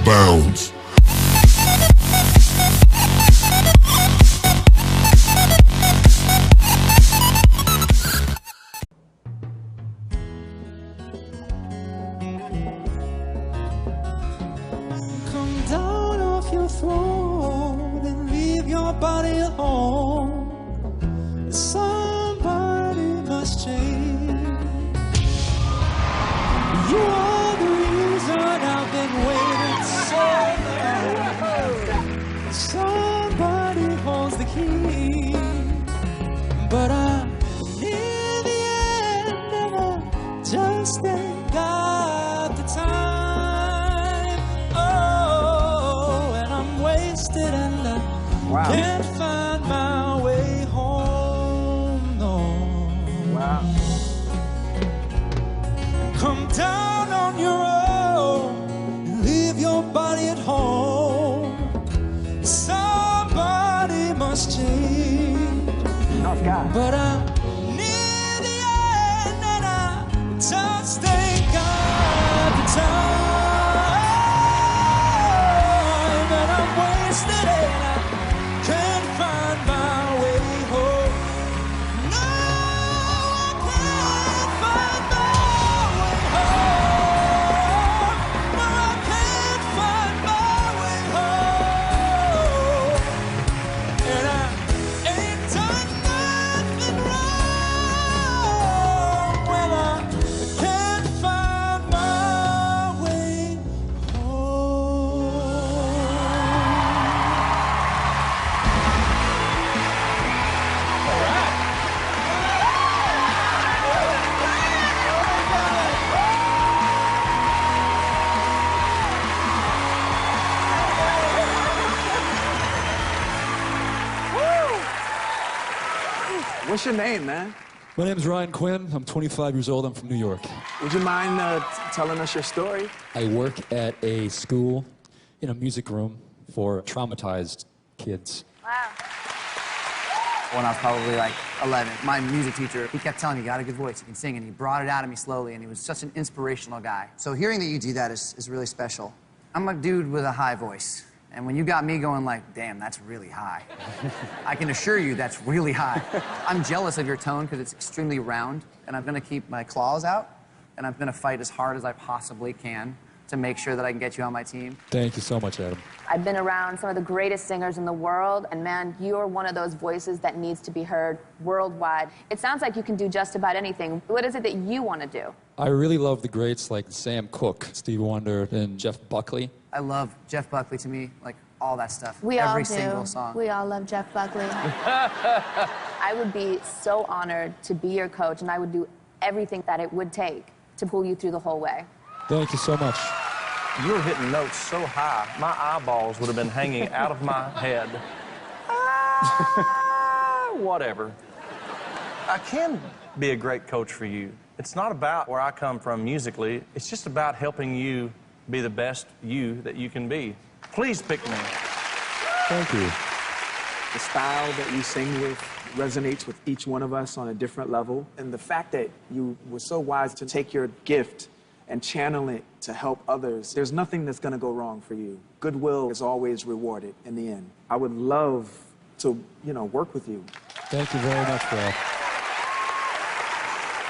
bounds. Come down off your throne and leave your body at home. Somebody must change. You are the reason I've been waiting so long. Somebody holds the key, but I'm near the end and I just ain't got the time. Oh, and I'm wasted and I can't find my way home. No. Wow. Come down on your own and leave your body at home. Somebody must change. Tough guy. But I'm near the end and I just ain't got the time. And I'm wasted and I can't find my way home. No, I can't find my way home. No, I can't find my way home. And I ain't done nothing wrong when I can't find my way home. What's your name, man? My name's Ryan Quinn. I'm 25 years old. I'm from New York. Would you mind telling us your story? I work at a school in a music room for traumatized kids. Wow. When I was probably like 11, my music teacher, he kept telling me, you got a good voice, you can sing, and he brought it out of me slowly, and he was such an inspirational guy. So hearing that you do that is really special. I'm a dude with a high voice, and when you got me going like, damn, that's really high, I can assure you that's really high. I'm jealous of your tone because it's extremely round, and I'm gonna keep my claws out, and I'm gonna fight as hard as I possibly can to make sure that I can get you on my team. Thank you so much, Adam. I've been around some of the greatest singers in the world, and man, you're one of those voices that needs to be heard worldwide. It sounds like you can do just about anything. What is it that you want to do? I really love the greats like Sam Cooke, Stevie Wonder, and Jeff Buckley. I love Jeff Buckley to me, like all that stuff. We all Every do. single song. We all love Jeff Buckley. I would be so honored to be your coach, and I would do everything that it would take to pull you through the whole way. Thank you so much. You were hitting notes so high, my eyeballs would have been hanging out of my head. Whatever. I can be a great coach for you. It's not about where I come from musically. It's just about helping you be the best you that you can be. Please pick me. Thank you. The style that you sing with resonates with each one of us on a different level. And the fact that you were so wise to take your gift and channel it to help others, there's nothing that's gonna go wrong for you. Goodwill is always rewarded in the end. I would love to, work with you. Thank you very much, Brad.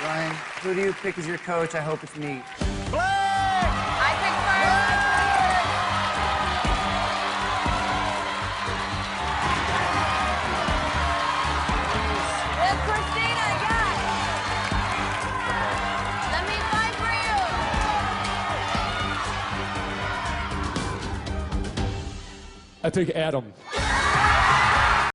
Ryan, who do you pick as your coach? I hope it's me. I pick first. It's Christina, yes. Let me fight for you. I pick Adam.